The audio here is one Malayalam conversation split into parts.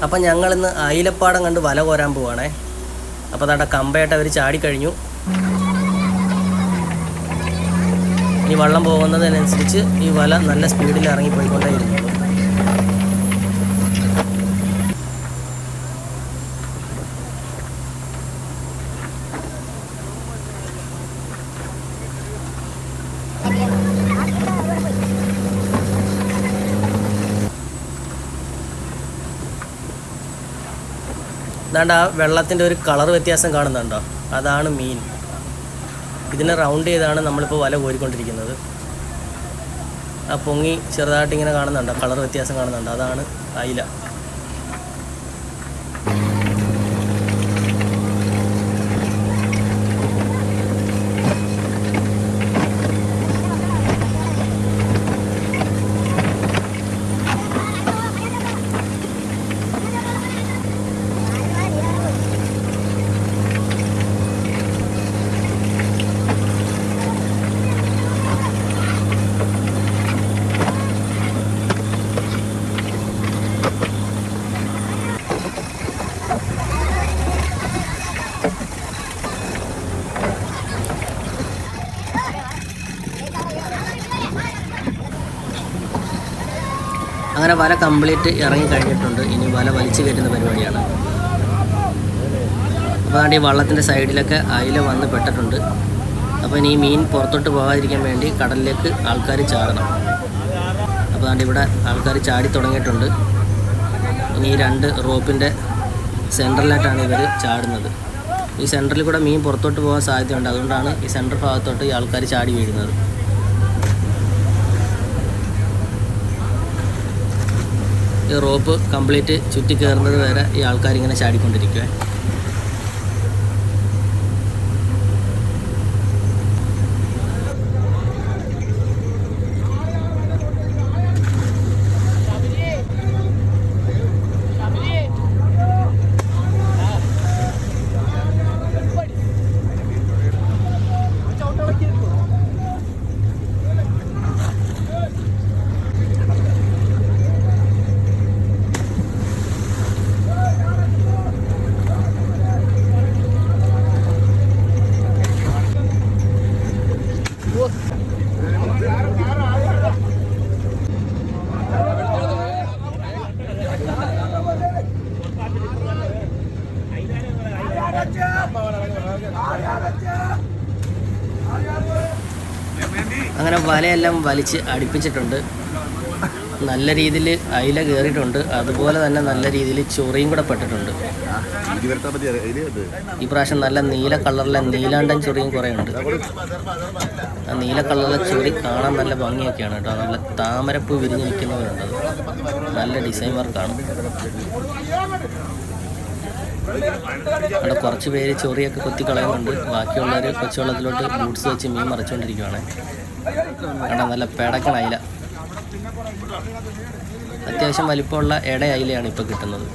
അപ്പം ഞങ്ങളിന്ന് അയിലപ്പാടം കണ്ട് വല കോരാൻ പോവാണേ. അപ്പോൾ അതാണ്ട കമ്പയായിട്ട് അവർ ചാടിക്കഴിഞ്ഞു. ഈ വള്ളം പോകുന്നതിനനുസരിച്ച് ഈ വല നല്ല സ്പീഡിൽ ഇറങ്ങിപ്പോയിക്കൊണ്ടേയിരുന്നു. അതാണ്ട് ആ വെള്ളത്തിൻ്റെ ഒരു കളർ വ്യത്യാസം കാണുന്നുണ്ടോ? അതാണ് മീൻ. ഇതിനെ റൗണ്ട് ചെയ്താണ് നമ്മളിപ്പോൾ വല കോരിക്കൊണ്ടിരിക്കുന്നത്. ആ പൊങ്ങി ചെറുതായിട്ട് ഇങ്ങനെ കാണുന്നുണ്ടോ? കളർ വ്യത്യാസം കാണുന്നുണ്ടോ? അതാണ് അയില. അങ്ങനെ വല കംപ്ലീറ്റ് ഇറങ്ങി കഴിഞ്ഞിട്ടുണ്ട്. ഇനി വല വലിച്ചു കയറ്റുന്ന പരിപാടിയാണ്. അപ്പോൾ അതുകൊണ്ട് ഈ വള്ളത്തിൻ്റെ സൈഡിലൊക്കെ അയില വന്ന് പെട്ടിട്ടുണ്ട്. അപ്പോൾ ഇനി ഈ മീൻ പുറത്തോട്ട് പോകാതിരിക്കാൻ വേണ്ടി കടലിലേക്ക് ആൾക്കാർ ചാടണം. അപ്പോൾ അതുകൊണ്ട് ഇവിടെ ആൾക്കാർ ചാടി തുടങ്ങിയിട്ടുണ്ട്. ഇനി ഈ 2 റോപ്പിൻ്റെ സെൻറ്ററിലായിട്ടാണ് ഇവർ ചാടുന്നത്. ഈ സെൻറ്ററിൽ കൂടെ മീൻ പുറത്തോട്ട് പോകാൻ സാധ്യതയുണ്ട്. അതുകൊണ്ടാണ് ഈ സെൻറ്റർ ഭാഗത്തോട്ട് ഈ ആൾക്കാർ ചാടി വീഴുന്നത്. ഈ റോപ്പ് കംപ്ലീറ്റ് ചുറ്റി കയറുന്നത് വരെ ഈ ആൾക്കാരിങ്ങനെ ചാടിക്കൊണ്ടിരിക്കുക. അങ്ങനെ വലയെല്ലാം വലിച്ച് അടുപ്പിച്ചിട്ടുണ്ട്. നല്ല രീതിയിൽ അയില കയറിയിട്ടുണ്ട്. അതുപോലെ തന്നെ നല്ല രീതിയിൽ ചൊറിയും കൂടെ പെട്ടിട്ടുണ്ട്. ഈ പ്രാവശ്യം നല്ല നീല കളറിലെ നീലാണ്ടൻ ചൊറിയും കുറേ ഉണ്ട്. ആ നീല കളറിലെ ചൊറി കാണാൻ നല്ല ഭംഗിയൊക്കെയാണ് കേട്ടോ. നല്ല താമരപ്പൂ വിരിഞ്ഞ് നിൽക്കുന്നവരുണ്ട്. നല്ല ഡിസൈൻ വർക്കാണ്. അവിടെ കുറച്ച് പേര് ചൊറിയൊക്കെ കൊത്തിക്കളയുന്നുണ്ട്. ബാക്കിയുള്ളവർ കൊച്ചുവെള്ളത്തിലോട്ട് ബൂട്ട്സ് വെച്ച് മീൻ മറിച്ചുകൊണ്ടിരിക്കുകയാണ്. അവിടെ നല്ല പേടക്കണ അയില, അത്യാവശ്യം വലിപ്പമുള്ള ഇട അയിലയാണ് ഇപ്പോൾ കിട്ടുന്നത്.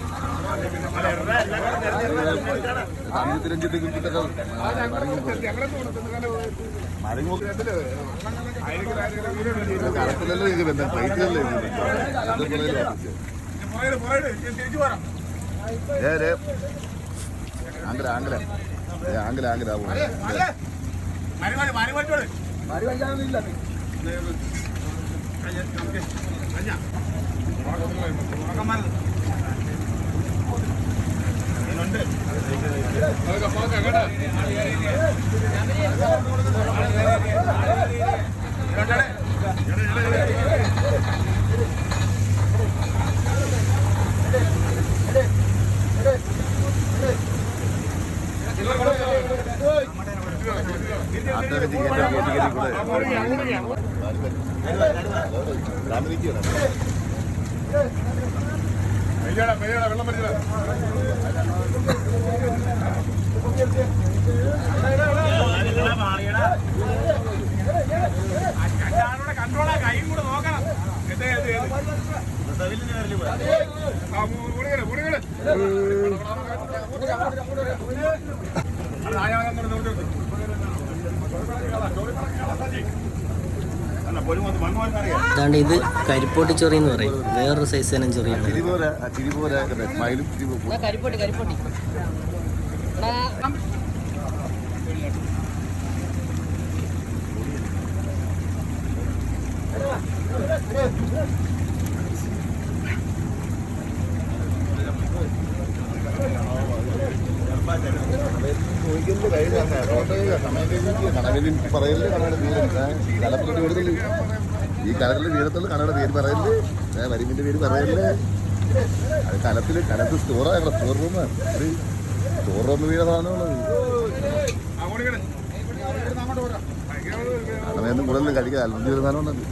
കണ്ടോളാം അതാണ്ട് ഇത് കരിപ്പോട്ടി ചൊറി എന്ന് പറയും, വേറൊരു സൈസ് തന്നെ ചൊറിയാണ്. ഈ കലത്തില് വീഴത്തുള്ളൂ കടയുടെ പേര് പറയല്ലേ, വരിമിന്റെ പേര് പറയല്ലേ. അത് കലത്ത് സ്റ്റോറാ, ഞങ്ങളുടെ സ്റ്റോർ റൂമാണ്. Store room വീഴ സാധനമുള്ളത്. കടമയൊന്നും കൂടുതലും കഴിക്കാൻ അലർജി ഒരു സാധനം ഉണ്ടല്ലോ.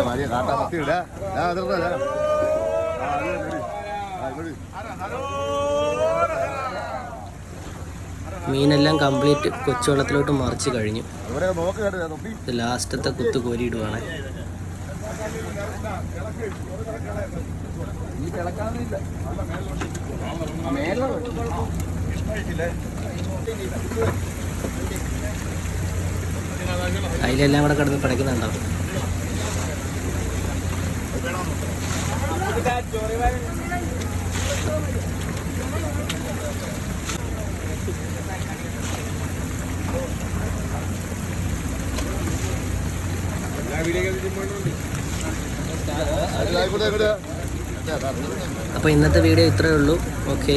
ഭാര്യ കാട്ടാ പത്തി ഇടാ. മീനെല്ലാം കംപ്ലീറ്റ് കൊച്ചുവെള്ളത്തിലോട്ട് മറിച്ച് കഴിഞ്ഞു. ഇത് ലാസ്റ്റത്തെ കുത്ത് കോരിയിടുവാണ്. അതിലെല്ലാം കൂടെ കിടന്ന് പിടയ്ക്കുന്നുണ്ടാവും. അപ്പോൾ ഇന്നത്തെ വീഡിയോ ഇത്രയേ ഉള്ളൂ. ഓക്കേ.